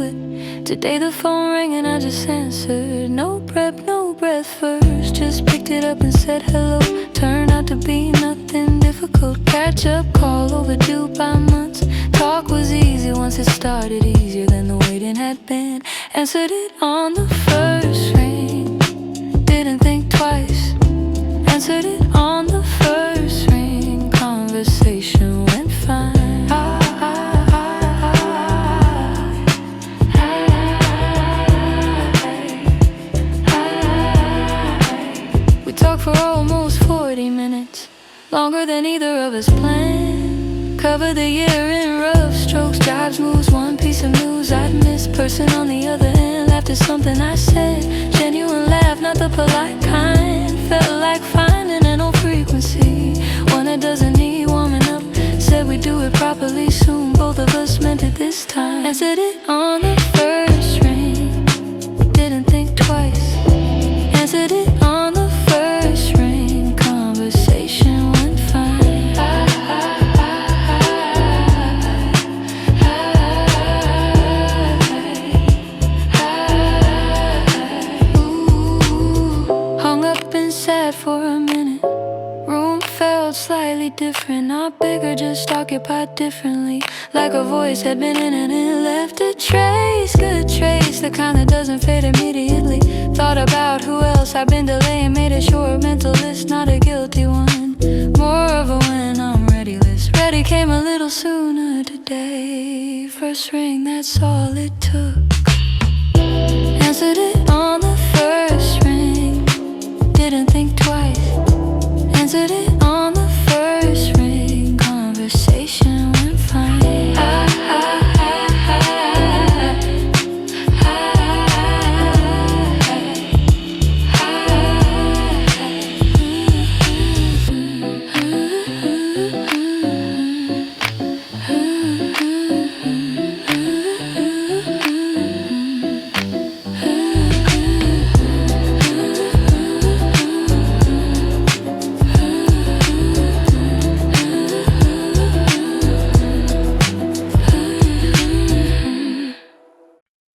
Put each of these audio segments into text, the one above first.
it. Today the phone rang and I just answered. No prep, no breath first. Just picked it up and said hello. Turned out to be nothing difficult. Catch up call overdue by months. Talk was easy once it started, easier than the waiting had been. Answered it on the first ring. Didn't think twice. Answered it on the first ring. Conversation went fine. We talked for almost 40 minutes, longer than either of us planned. Covered the year in rough strokes, jobs, moves, one piece of news I'd missed. Person on the other end laughed at something I said. Genuine laugh, not the polite kind. Felt like finding an old frequency, one that doesn't need warming up. Said we'd do it properly soon, both of us meant it this time. Answered it on the first ring. Didn't think twice. Answered it on the first ring. Conversation went fine. Sat for a minute. Room felt slightly different, not bigger, just occupied differently. Like a voice had been in and it left a trace, good trace, the kind that doesn't fade immediately. Thought about who else I've been delaying, made a short mental list, not a guilty one. More of a when I'm ready list. Ready came a little sooner today. First ring, that's all it took. Answered it on the first ring. Didn't think twice. Answered it on the first ring. Conversation went fine.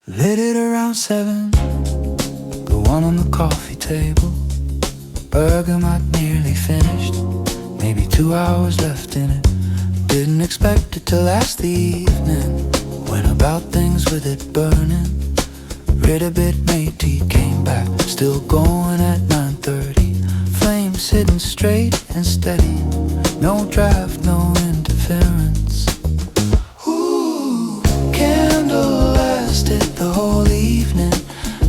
Lit it around 7, the one on the coffee table. Bergamot nearly finished, maybe 2 hours left in it. Didn't expect it to last the evening. Went about things with it burning. Read a bit, made tea, came back, still going at 9:30. Flames sitting straight and steady. No draft, no interference. Ooh, candle lasted the whole evening.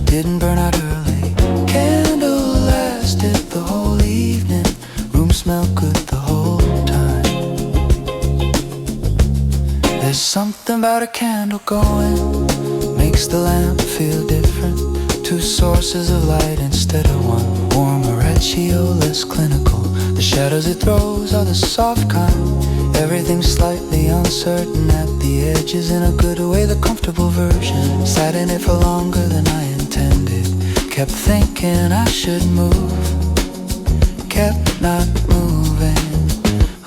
Didn't burn out early. Candle lasted the whole evening. Room smelled good the whole time. There's something about a candle going, makes the lamp feel different. 2 sources of light instead of one. Warm oregano, less clinical. The shadows it throws are the soft kind. Everything's slightly uncertain at the edges, in a good way, the comfortable version. Sat in it for longer than I intended. Kept thinking I should move. Kept not moving.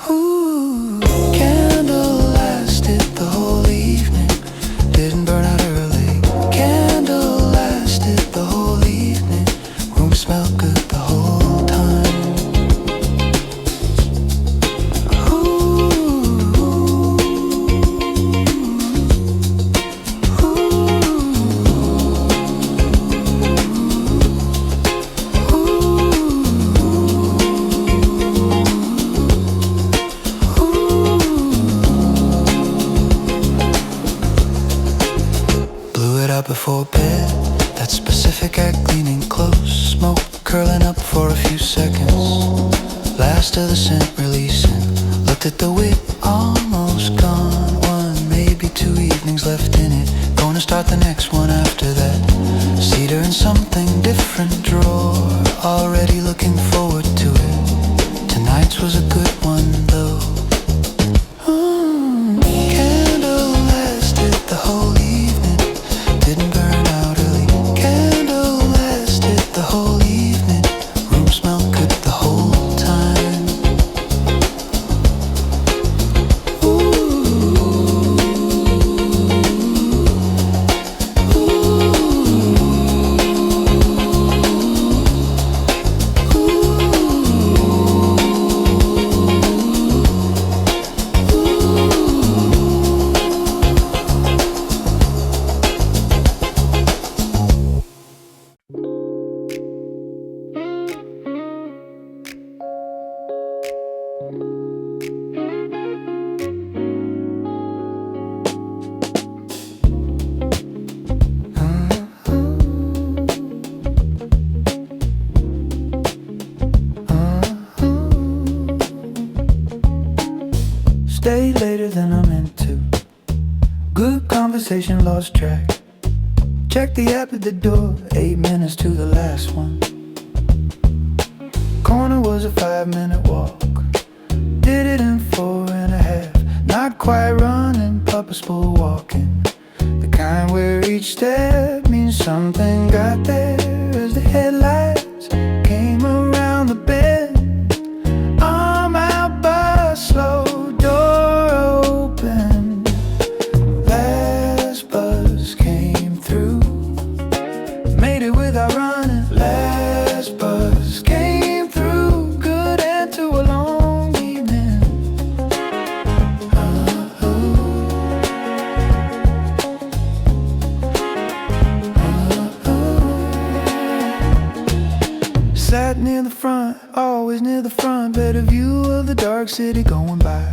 Ooh, candle lasted the whole evening. Didn't burn out early. Candle lasted the whole evening. Room smelled good the whole time. Before bed, that specific act leaning close. Smoke curling up for a few seconds. Last of the scent releasing. Looked at the wick, almost gone. 1, maybe 2 evenings left in it. Gonna start the next one after that. Cedar in something different drawer. Already looking forward to it. Tonight's was a good one though. Candle lasted the whole evening. Didn't burn out early. Candle lasted the whole evening. Room smelled good the whole time. Ooh. conversation lost track. Check the app at the door, 8 minutes to the last one. Corner was a 5-minute walk. Did it in 4.5. Not quite running, purposeful walking. The kind where each step means something. Got there as the headlights came around the bend. Arm out, bus slow, door open. Last bus came through. Made it without running. Last bus came through. Good end to a long evening. Sat near the front, always near the front. Better view of the dark city going by.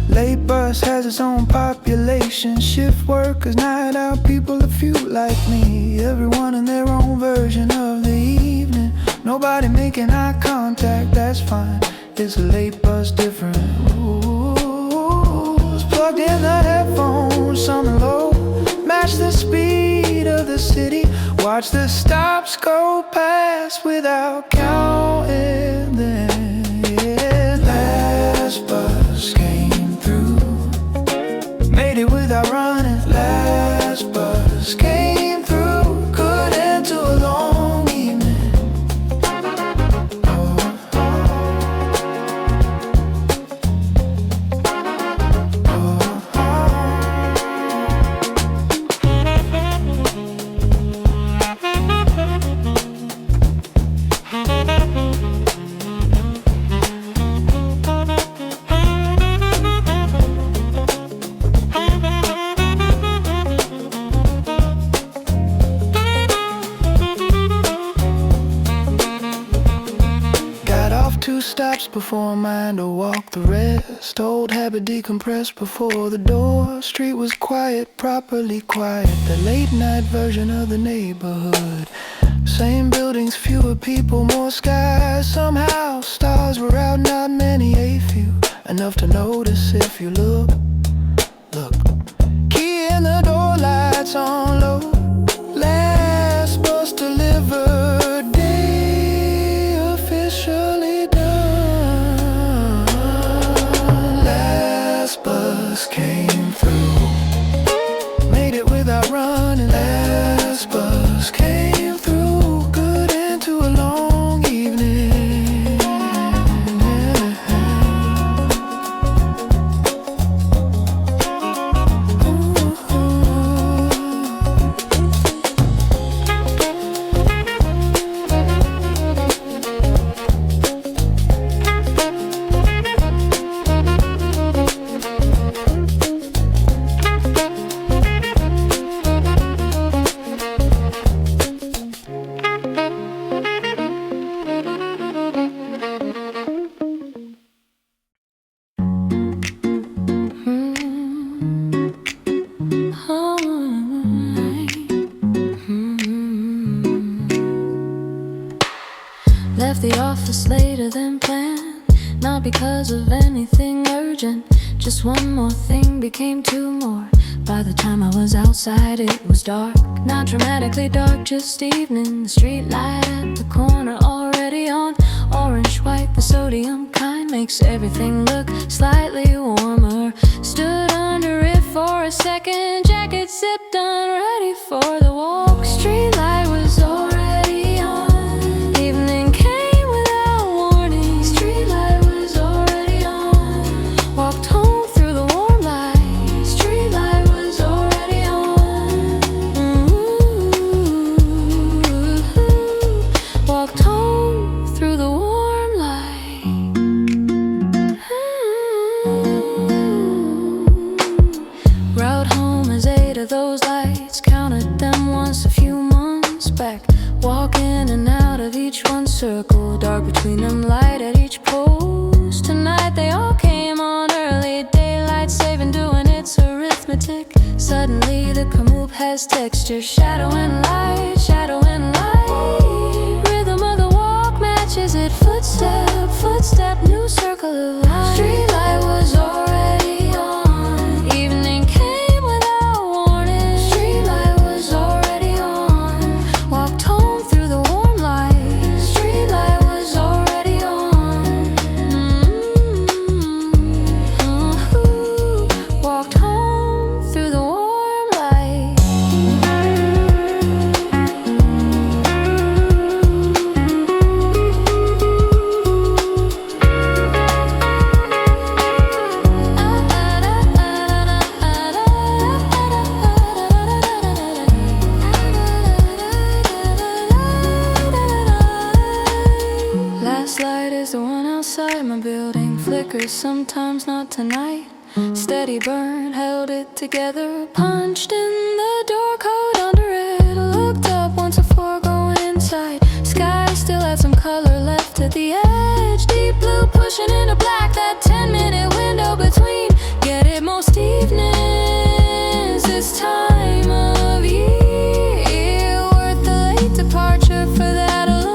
Late bus has its own population. Shift workers, night out people, a few like me. Everyone in their own version of the evening. Nobody making eye contact, that's fine. It's a late bus, different rules. Plugged in the headphones, something low. Match the speed of the city. Watch the stops go past without counting them. Yeah, last bus came through. Made it without running. Last bus came through. Good end to a long evening. Two stops before mine to walk the rest. Old habit decompressed before the door. Street was quiet, properly quiet. The late night version of the neighborhood. Same buildings, fewer people, more skies. Somehow stars were out, not many, a few. Enough to notice if you look. Key in the door, lights on low. Last bus delivered, day officially done. Last bus came through. Made it without running. Last bus came through. Good into a long evening. Left the office later than planned, not because of anything urgent. Just one more thing became two more. By the time I was outside it was dark. Not dramatically dark, just evening. The street light at the corner already on. Orange, white, the sodium kind makes everything look slightly warmer. Stood under it for a second, jacket zipped on, ready for the walk. Street light was already on. Evening came without warning. Street light was already on. Walked home through the warm light. Street light was already on. Walked home through the warm light. Route home is 8 of those lights. Counted them once a few months back. Walk in and out of each one, circle dark between them, light at each post. Tonight they all came on early. Daylight saving, doing its arithmetic. Suddenly the commute has texture. Shadow and light, shadow and light. Rhythm of the walk matches it. Footstep, footstep, new circle of light. Street light was already on. Evening came without warning. flickers, sometimes not tonight. Steady burn, held it together. Punched in the door code under it. Looked up once before going inside. Sky still had some color left at the edge. Deep blue pushing into black. That 10-minute window between. Get it most evenings this time of year. Worth the late departure for that alone.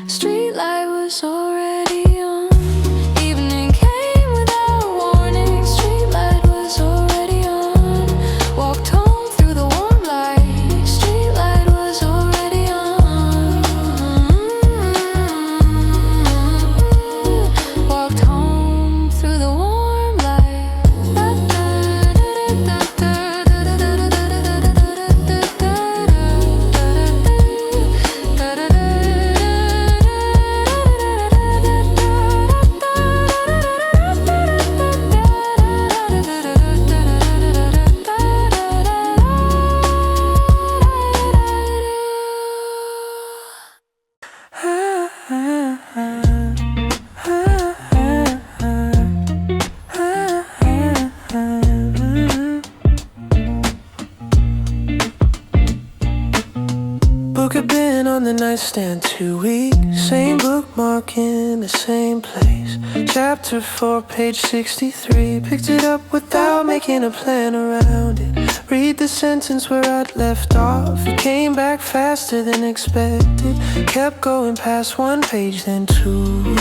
Street light was already on. Evening came without warning. Street light was already on. Walked home through the warm light. Street light was already on. Walked home through the warm light. Book had been on the nightstand 2 weeks. Same bookmark in the same place. Chapter 4, page 63. Picked it up without making a plan around it. Read the sentence where I'd left off. It came back faster than expected. Kept going past 1 page, then 2.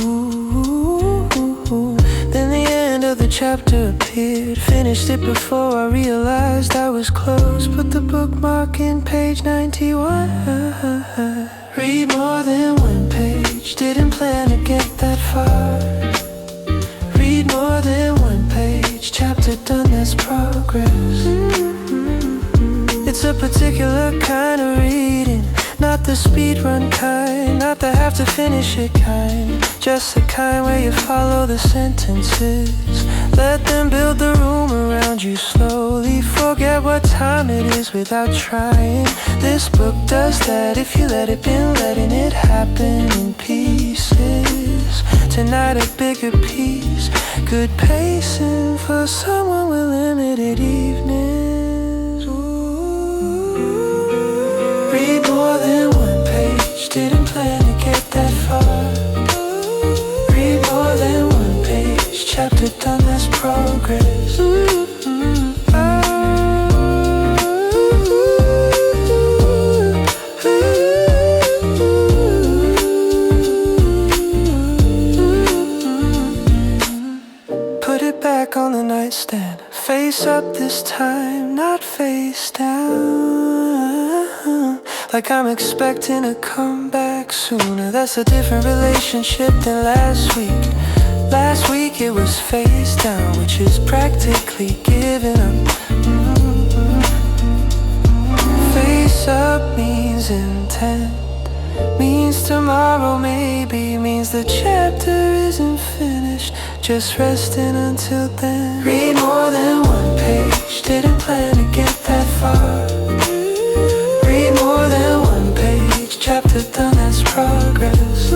Then the end of the chapter appeared. Finished it before I realized I was close. Put the bookmark in page 91. Read more than 1 page. Didn't plan to get that far. Read more than 1 page. Chapter done, that's progress. It's a particular kind of reading. Not the speedrun kind, not the have to finish it kind. Just the kind where you follow the sentences. Let them build the room around you slowly. Forget what time it is without trying. This book does that if you let it. Been letting it happen in pieces. Tonight a bigger piece. Good pacing for someone with limited evenings. Read more than 1 page. Didn't plan to get that far. Read more than 1 page. Chapter done, that's progress. Put it back on the nightstand. Face up this time, not face down. Like I'm expecting to come back sooner. That's a different relationship than last week. Last week it was face down, which is practically giving up. Face up means intent. Means tomorrow maybe. Means the chapter isn't finished. Just resting until then. Read more than 1 page. Didn't plan to get that far. Read more than 1 page. Chapter done, that's progress.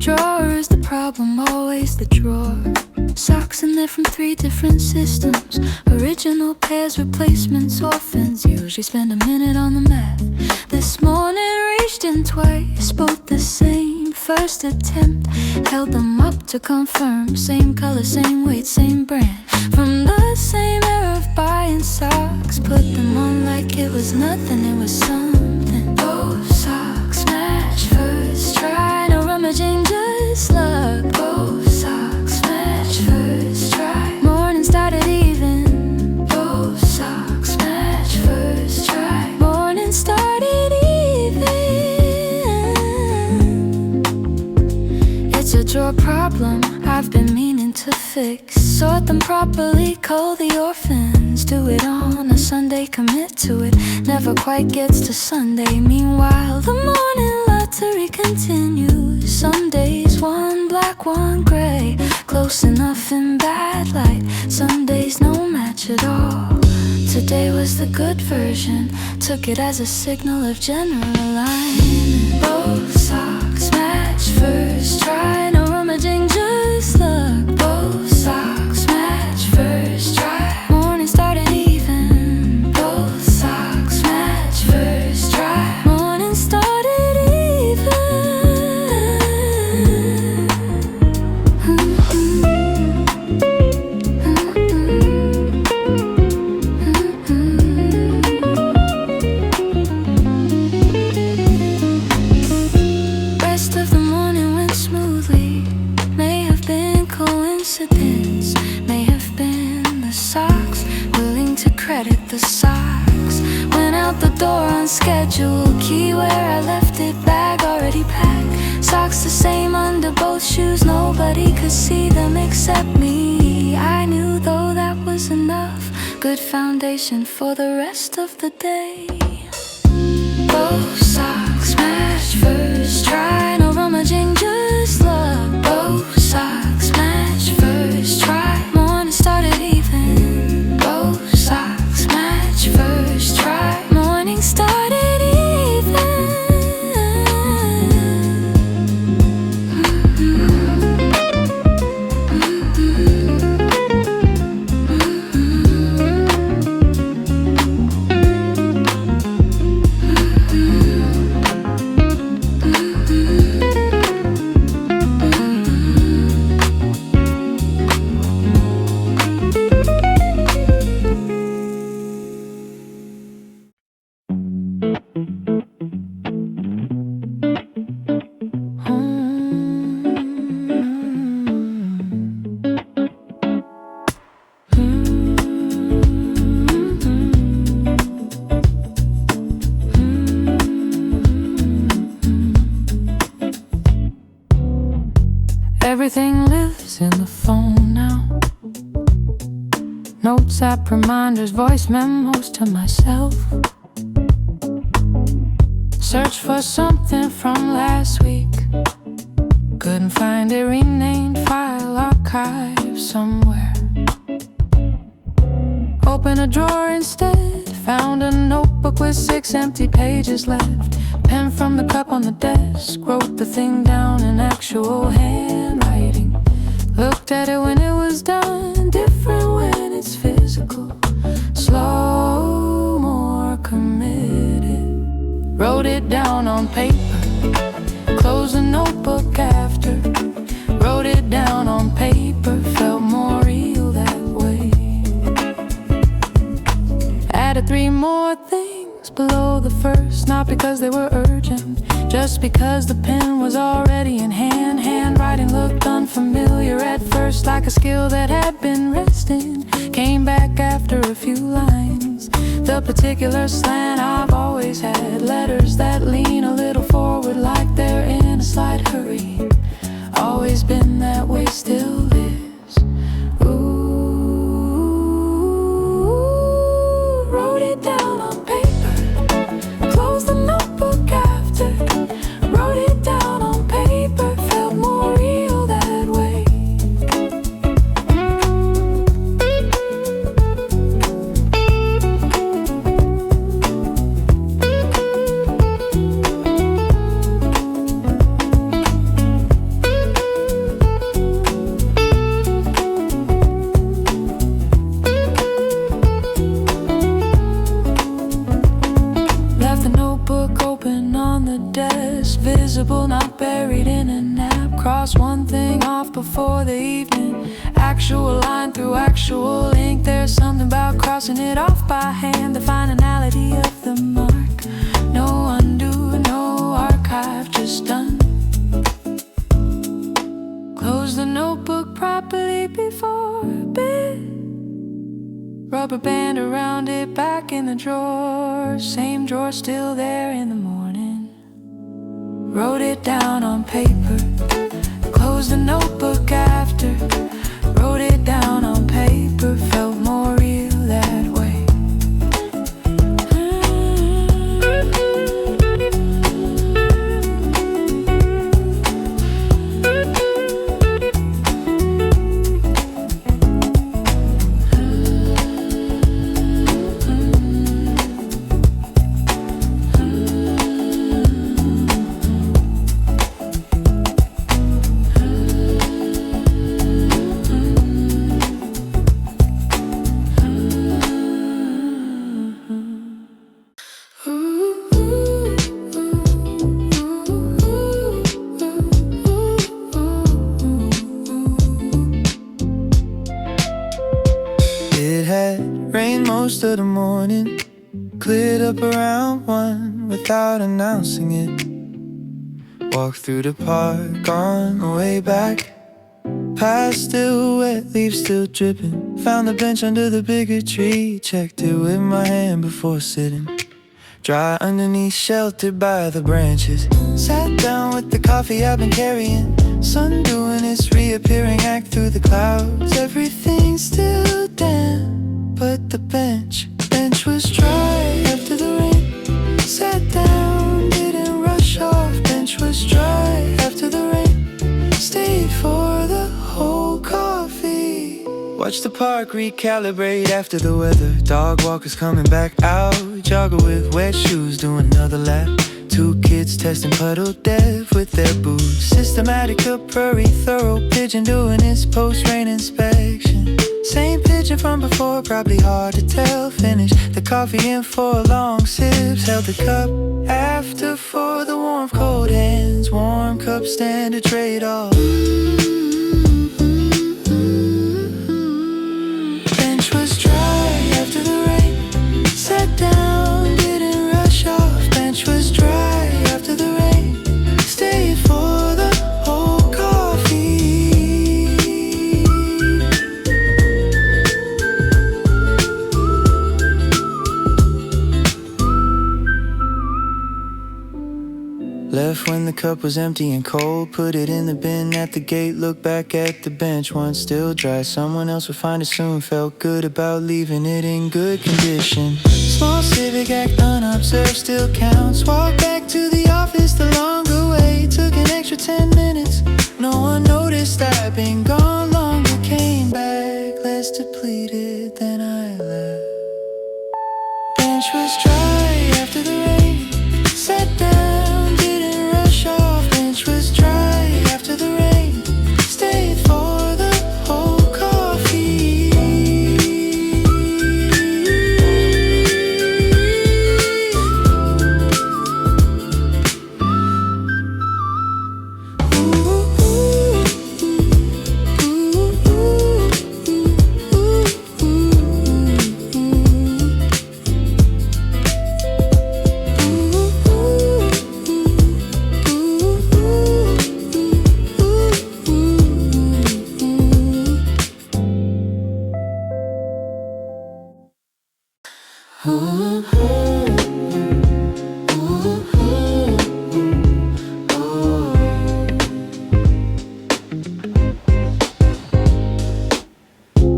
Drawer is the problem, always the drawer. Socks in there from 3 different systems. Original pairs, replacements, orphans. Usually spend a minute on the math. This morning reached in twice, both the same first attempt. Held them up to confirm. Same color, same weight, same brand. From the same era of buying socks. Put them on like it was nothing, it was something. Both socks match first try. No rummaging, just luck. Both socks match first try. Morning started even. Both socks match first try. Morning started even. It's a drawer problem I've been meaning to fix. Sort them properly, call the orphans. Do it on a Sunday, commit to it. Never quite gets to Sunday. Meanwhile, the morning lottery continues. Some days one black, one gray. Close enough in bad light. Some days no match at all. Today was the good version. Took it as a signal of general alignment. Both socks match first try. No rummaging, just luck. Both socks match first try. Morning started even. Both socks match first try. Morning started even. Rest of the morning went smoothly. May have been coincidence. May have been the socks. Willing to credit the socks. Went out the door on schedule. Key where I left it, bag already packed. Socks the same under both shoes. Nobody could see them except me. I knew though that was enough. Good foundation for the rest of the day. Both socks match first try. No rummaging, just luck. Both socks match first try. Morning started even. Both socks match first try. Morning started even. Everything lives in the phone now. Notes, app reminders, voice memos to myself. Search for something from last week. Couldn't find it, renamed file archive somewhere. Open a drawer instead. Found a notebook with 6 empty pages left. Pen from the cup on the desk. Wrote the thing down in actual handwriting. Looked at it when it was done. Different when it's physical. Slow, more committed. Wrote it down on paper. Closed the notebook after. Wrote it down on paper. Felt more real that way. Added 3 more things below the first. Not because they were urgent, just because the pen was already in hand. Handwriting looked unfamiliar at first, like a skill that had been resting. Came back after a few lines. The particular slant I've always had. Letters that lean a little forward like they're in a slight hurry. Always been that way, still is. Ooh, wrote it down on paper. Closed the notebook after. Wrote it down on paper. Felt more real that way. the desk, visible, not buried in a nap. Cross one thing off before the evening, actual line through actual ink. There's something about crossing it off by hand, the finality of the mark. No undo, no archive, just done. Close the notebook properly before bed. Rubber band around it, back in the drawer. Same drawer still there in the morning. Wrote it down on paper. Closed the notebook after. Wrote it down on paper. Felt more real that way. Most of the morning, cleared up around 1 without announcing it. Walked through the park on the way back, past still wet, leaves still dripping. Found the bench under the bigger tree, checked it with my hand before sitting. Dry underneath, sheltered by the branches. Sat down with the coffee I've been carrying. Sun doing its reappearing act through the clouds. Everything's still damp, but the bench was dry after the rain. Sat down, didn't rush off. Bench was dry after the rain. Stayed for the whole coffee. Watch the park recalibrate after the weather. Dog walkers coming back out. Jogger with wet shoes doing another lap. 2 kids testing puddle depth with their boots. Systematic up prairie, thorough pigeon doing its post-rain inspection. Same pigeon from before, probably hard to tell. Finished the coffee in 4 long sips. Held the cup after for the warm cold hands. Warm cup standard trade-off. Bench was dry after the rain. Sat down, didn't rush off. Bench was dry after the rain. Stayed for the whole coffee. Left when the cup was empty and cold. Put it in the bin at the gate. Look back at the bench, once still dry. Someone else would find it soon. Felt good about leaving it in good condition. Small civic act unobserved still counts. Walk back to the office the longer way. Took an extra 10 minutes. No one noticed I'd been gone longer. Came back less depleted than I left. Bench was dry after the rain. Sat down, didn't rush off. Bench was dry after the rain. Stayed for the whole coffee.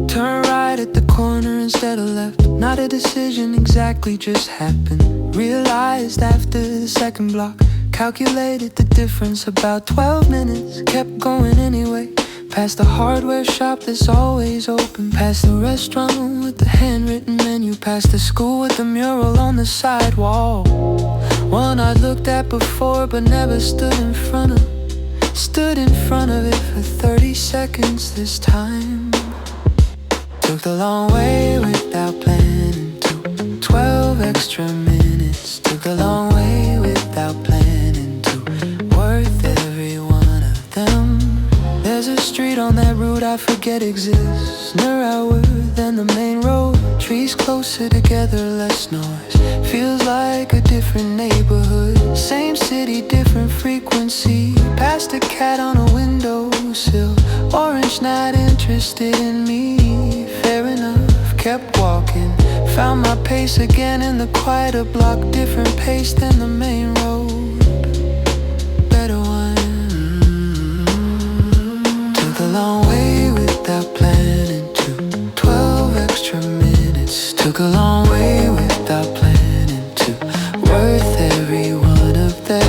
Turn right at the corner instead of left. Not a decision exactly, just happened. Realized after the second block. Calculated the difference, about 12 minutes. Kept going anyway. Past the hardware shop that's always open. Past the restaurant with the handwritten menu. Past the school with the mural on the sidewall. One I'd looked at before but never stood in front of. Stood in front of it for 30 seconds this time. Took the long way without planning. Took 12 extra minutes. Took the long way without planning. down that route I forget exists. Narrower than the main road, trees closer together, less noise. Feels like a different neighborhood, same city, different frequency. Past a cat on a windowsill, orange not interested in me. Fair enough, kept walking, found my pace again in the quieter block. Different pace than the main road, better one. Took a long way without planning to, 12 extra minutes. Took a long way without planning to, worth every one of them.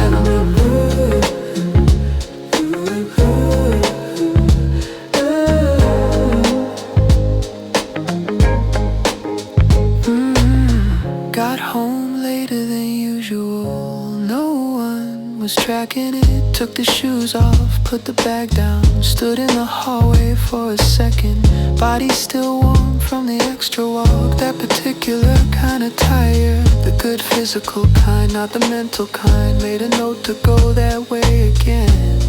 Got home later than usual, no one was tracking it. Took the shoes off, put the bag down, stood in the hallway for a second. Body still warm from the extra walk, that particular kind of tired. The good physical kind, not the mental kind. Made a note to go that way again,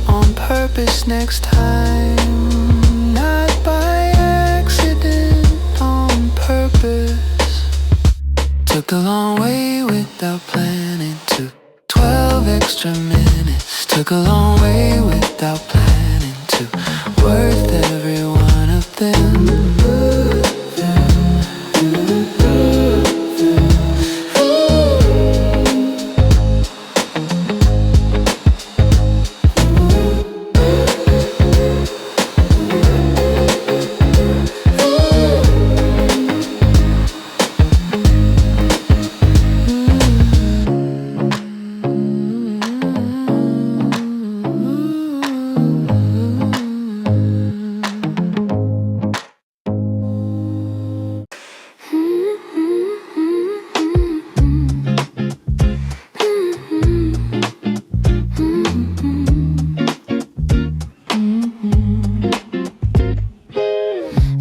on purpose next time. Not by accident, on purpose. Took a long way without planning to, 12 extra minutes. Took a long way without planning to, worth every one of them.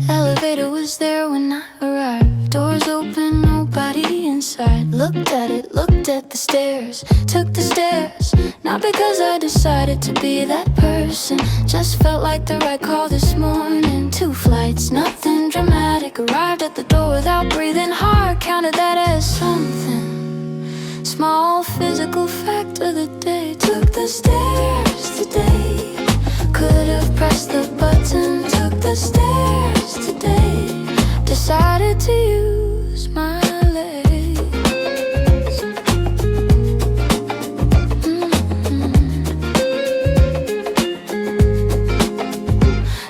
Elevator was there when I arrived. Doors open, nobody inside. Looked at it, looked at the stairs. Took the stairs, not because I decided to be that person. Just felt like the right call this morning. 2 flights, nothing dramatic. Arrived at the door without breathing hard. Counted that as something. Small physical fact of the day. Took the stairs today. Could have pressed the button. Took the stairs today. Decided to use my legs.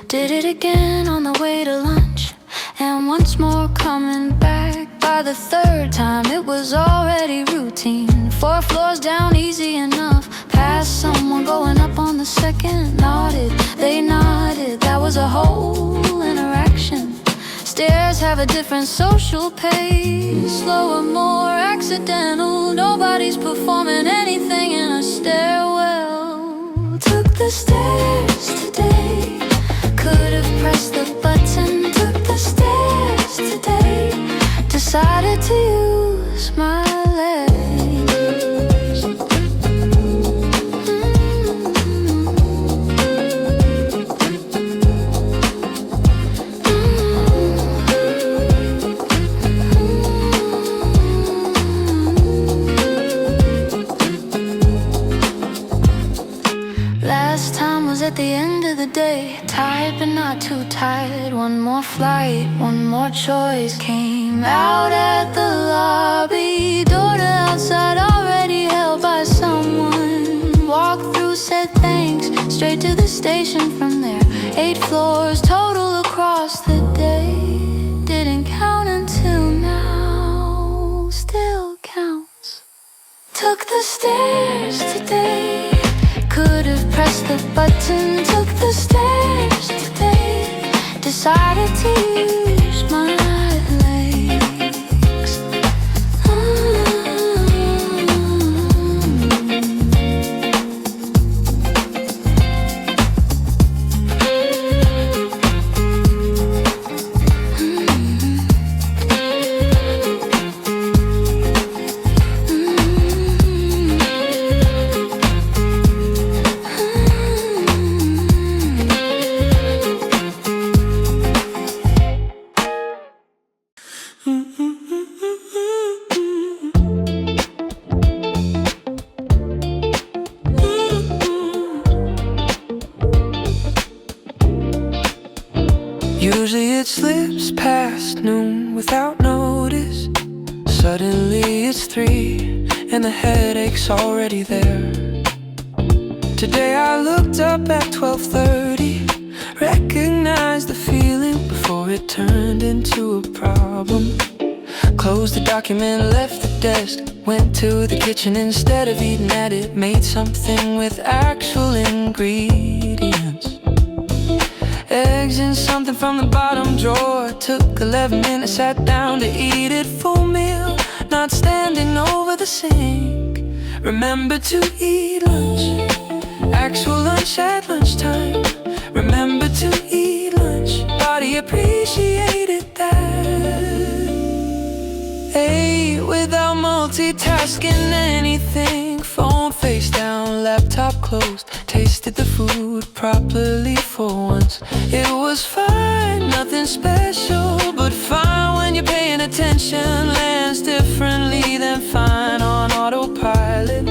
Did it again on the way to lunch, and once more coming back. By the 3rd time it was already routine. 4 floors down, easy enough. Past someone going up on the 2nd. Nodded, they nodded. That was a whole interaction. Stairs have a different social pace, slower, more accidental. Nobody's performing anything in a stairwell. Took the stairs today. Could have pressed the button. Took the stairs today. Decided to use my legs. Last time was at the end of the day. Tired but not too tired. One more flight, one more choice. Came out at the lobby. Door to outside already held by someone. Walked through, said thanks. Straight to the station from there. 8 floors total across the day. Didn't count until now. Still counts. Took the stairs today. Could have pressed the button. Took the stairs today. Decided to use my legs. it slips past noon without notice. Suddenly it's 3 and the headache's already there. Today I looked up at 12:30, recognized the feeling before it turned into a problem. Closed the document, left the desk, went to the kitchen instead of eating at it. Made something with actual ingredients. Eggs and something from the bottom drawer. Took 11 minutes, sat down to eat it. Full meal, not standing over the sink. Remember to eat lunch, actual lunch at lunchtime. Remember to eat lunch, body appreciated that. Ate without multitasking anything. Phone face down, laptop closed. Tasted the food properly for once. It was fine, nothing special, but fine when you're paying attention. Lands differently than fine on autopilot.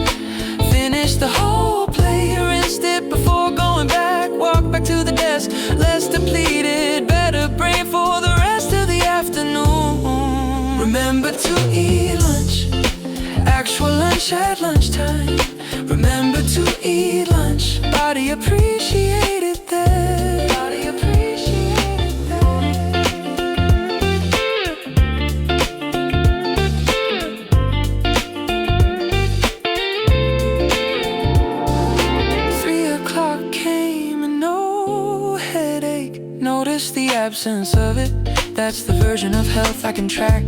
Finished the whole plate, rinsed it before going back. Walked back to the desk, less depleted. Better brain for the rest of the afternoon. Remember to eat lunch, actual lunch at lunchtime. Remember to eat lunch, body appreciated that. Body appreciated that. 3 o'clock came and no headache. Notice the absence of it. That's the version of health I can track.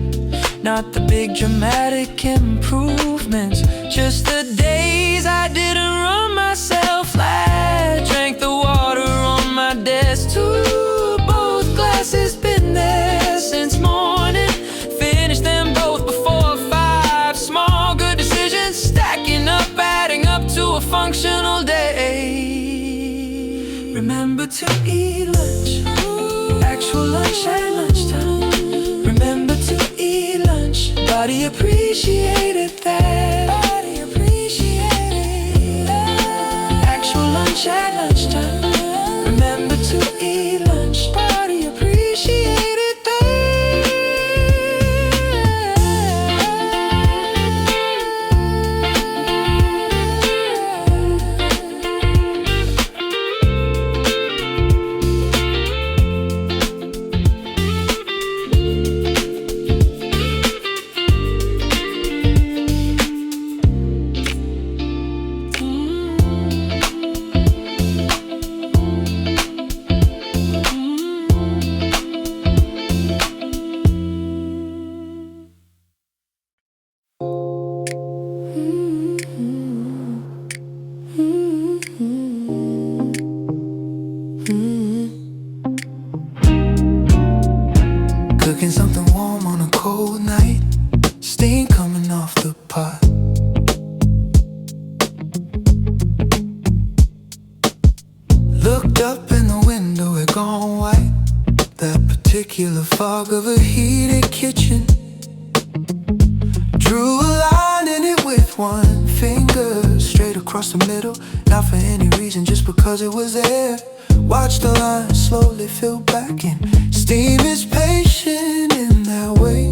Not the big dramatic improvements, just the days I didn't run myself flat. Drank the water on my desk too. Both glasses been there since morning. Finished them both before 5. Small good decisions stacking up, adding up to a functional day. Remember to eat lunch, actual lunch at lunchtime. Remember to eat lunch, body appreciated that. Body appreciated that. Actual lunch at lunchtime. Remember to eat lunch, body appreciated that. Cooking something warm on a cold night, steam coming off the pot. Looked up in the window, it gone white. That particular fog of a heated kitchen. Drew a line in it with one finger, straight across the middle. Not for any reason, just because it was there. Watch the line slowly fill back in. Steam is patient in that way.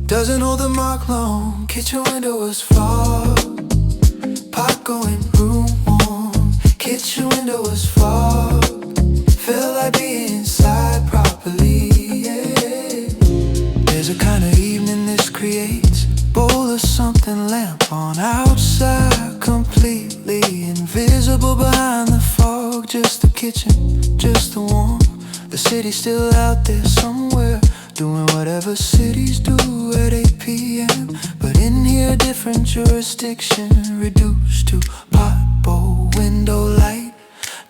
Doesn't hold the mark long. Kitchen window was fogged, pot going room warm. Kitchen window was fogged, felt like being inside properly, yeah. There's a kind of evening this creates. Bowl of something, lamp on outside, completely invisible behind the fog. Just the kitchen, just the warmth. The city's still out there somewhere, doing whatever cities do at 8 p.m. But in here, different jurisdiction, reduced to pot, bowl, window light.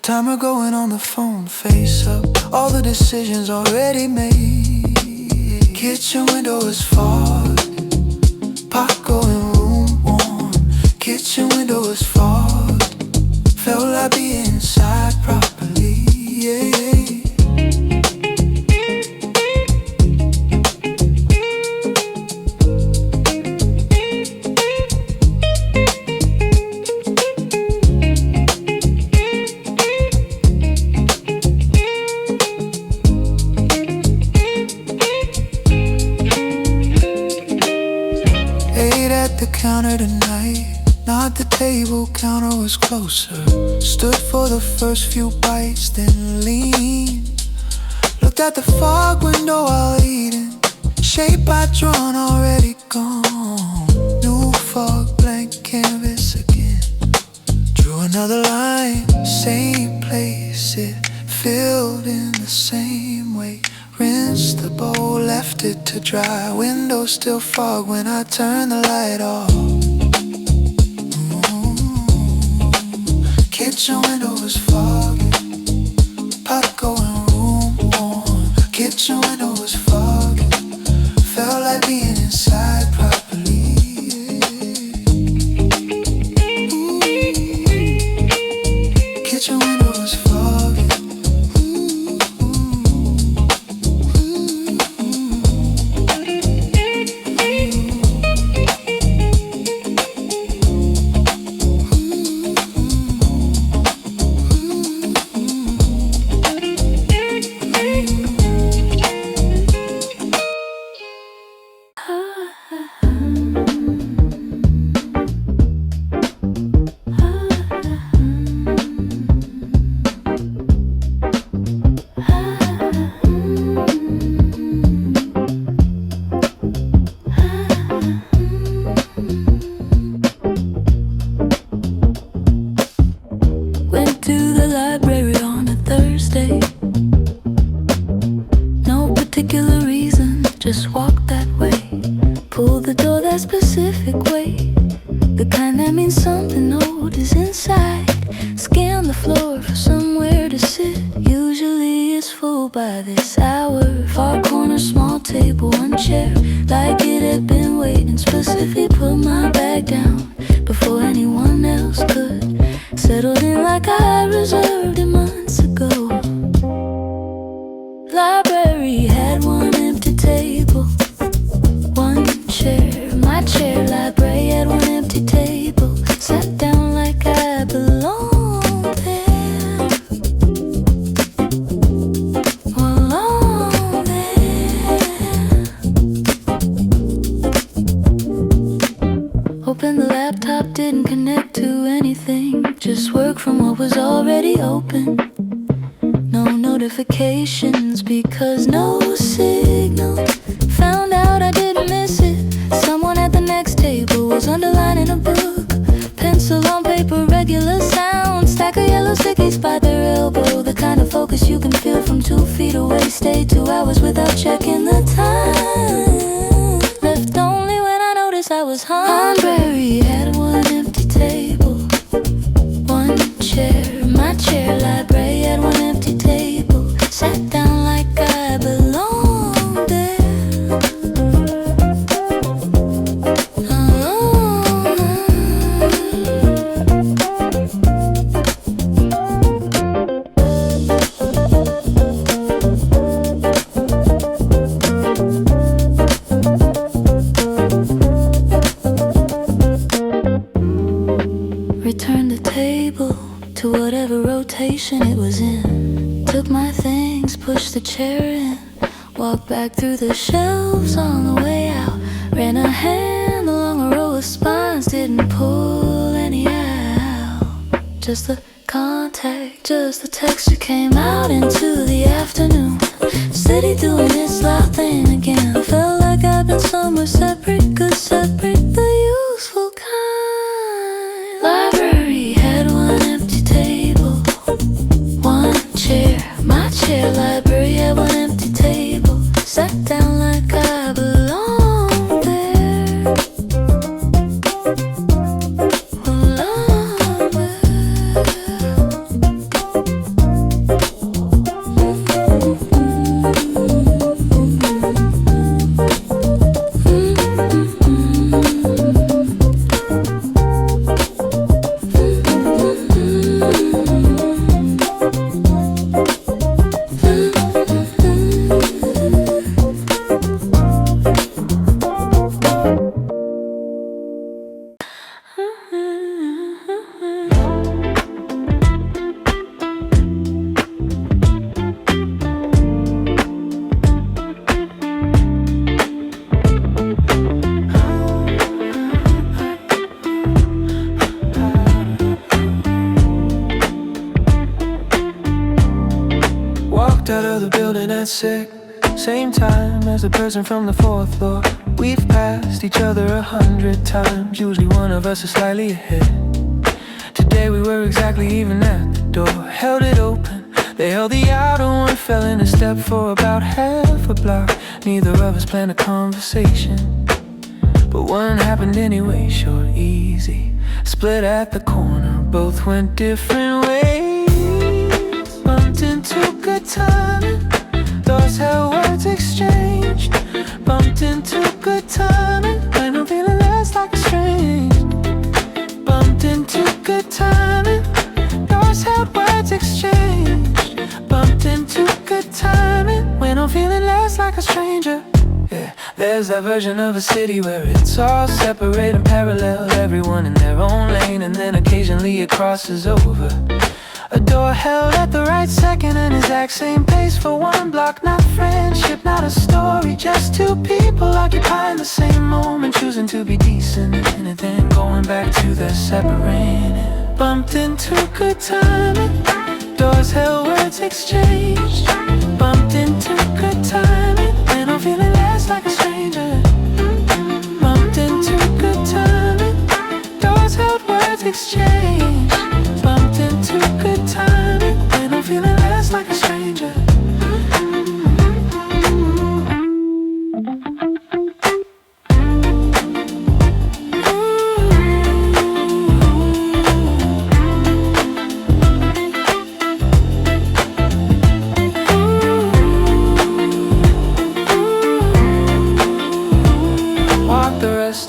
Timer going on the phone, face up, all the decisions already made. Kitchen window is fogged, pot going room warm. Kitchen window is fogged, felt like being inside properly, yeah. at the counter tonight. Not the table, counter was closer. Stood for the first few bites, then leaned. Looked at the fog window while eating. Shape I'd drawn already gone. New fog, blank canvas again. Drew another line, same place. It filled in the same way. Rinsed the bowl, left it to dry. Window still fog when I turned the light off. Kitchen window was foggy. Pot going room warm. Kitchen window was foggy. Felt like being inside properly. Kitchen window was foggy. Just walk that way. Pull the door that specific way. The kind that means something old is inside. Scan the floor for somewhere to sit. Usually it's full by this hour. Far corner, small table, one chair. Like it had been waiting. Specifically put my bag down before anyone else could. Settled in like I reserved it months ago. Library had one empty table, one chair, my chair. Library had one empty table. Sat down like I belonged there. Belonged there. Opened the laptop, didn't connect to anything. Just work from what was already open. No notifications because no signal. Found out I didn't miss it. Someone at the next table was underlining a book. Pencil on paper, regular sound. Stack of yellow stickies by their elbow. The kind of focus you can feel from 2 feet away. Stayed 2 hours without checking the time. Left only when I noticed I was hungry. Had one empty table, one chair, my chair. Library had one empty table. Sat down like I belonged there. Returned the table to whatever rotation it was in. Took my things, pushed the chair in. Walked back through the shelves on the way out. Ran a hand along a row of spines. Didn't pull any out. Just the contact, just the texture came out into the afternoon. City doing its loud thing again. I felt like I've been somewhere separate. Could separate the useful kind. Library had one empty table, one chair, my chair. Library had one empty table. Sat down like I belonged there. Belonged there. at sick, same time as the person from the fourth floor. We've passed each other 100 times, usually one of us is slightly ahead. Today we were exactly even at the door, held it open. They held the outer one, fell in a step for about half a block. Neither of us planned a conversation, but one happened anyway, short, easy. Split at the corner, both went different ways. Bumped into good timing, thoughts held words exchanged. Bumped into good timing, when I'm feeling less like a stranger. Bumped into good timing, thoughts held words exchanged. Bumped into good timing, when I'm feeling less like a stranger. Yeah, there's that version of a city where it's all separate and parallel, everyone in their own lane, and then occasionally it crosses over. A door held at the right second, an exact same pace for one block. Not friendship, not a story, just two people occupying the same moment, choosing to be decent and then going back to their separating. Bumped into good timing, doors held, words exchanged. Bumped into good timing, when I'm feeling less like a stranger. Bumped into good timing, doors held, words exchanged. Bumped into good timing, when I'm feeling less like a stranger.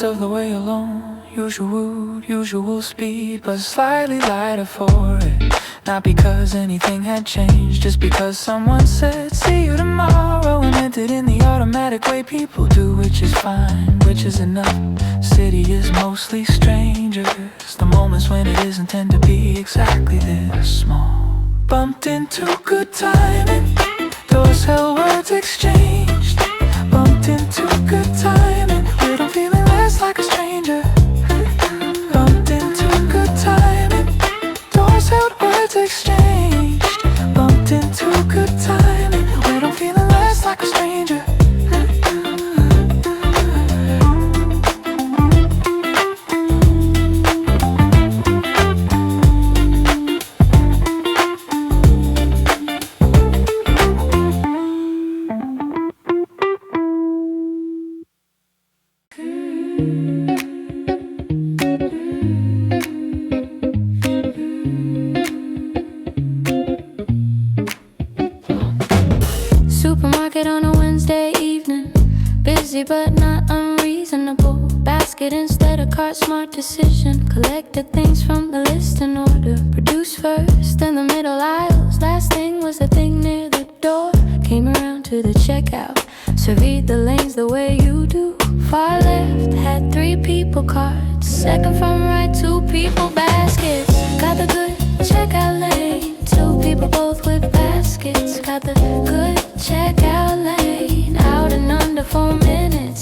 Of the way alone, usual speed, but slightly lighter for it. Not because anything had changed, just because someone said see you tomorrow, and meant it in the automatic way people do, which is fine, which is enough. City is mostly strangers, the moments when it isn't tend to be exactly this small. Bumped into good timing, doors held, words exchanged. Bumped into good timing, we don't feel less like a stranger. Bumped into good timing, doors held, words exchanged. Bumped into good timing, we don't feel less like a stranger. Supermarket on a Wednesday evening, busy but not unreasonable. Basket instead of cart, smart decision. Collected things from the list in order. Produce first, then the middle aisles. Last thing was the thing near the door. Came around to the checkout, surveyed the lanes the way you do. Far left had 3 people carts, second from right 2 people baskets. Got the good checkout lane, 2 people both with baskets. Got the good checkout lane, out in under 4 minutes.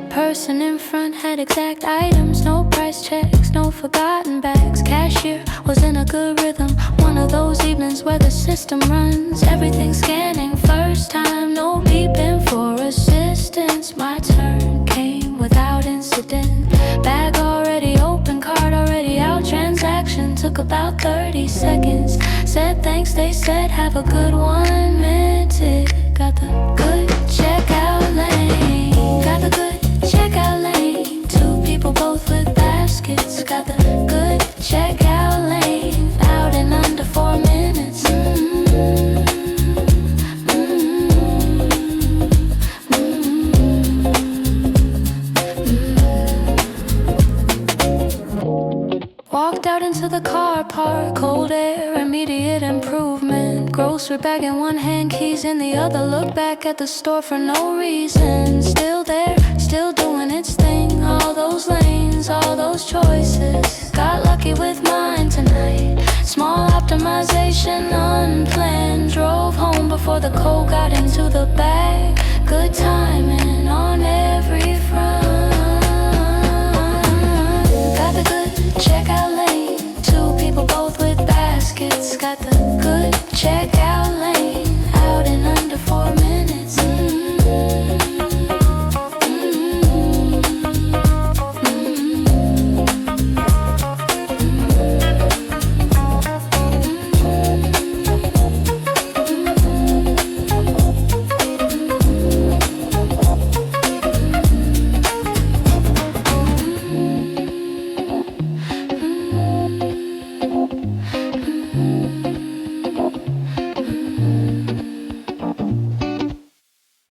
Person in front had exact items, no price checks, no forgotten bags. Cashier was in a good rhythm, one of those evenings where the system runs everything scanning. First time, no beeping for assistance. My turn came without incident. Bag already open, card already out. Transaction took about 30 seconds. Said thanks, they said have a good 1 minute. Got the good checkout lane, got the good checkout lane, 2 people both with baskets. Got the good checkout lane, out in under 4 minutes. Walked out into the car park, cold air, immediate improvement. Grocery bag in one hand, keys in the other. Look back at the store for no reason. Still there, still doing its thing. All those lanes, all those choices. Got lucky with mine tonight. Small optimization, unplanned. Drove home before the cold got into the bag. Good timing on every front. checkout lane. Two people both with baskets. Got the good checkout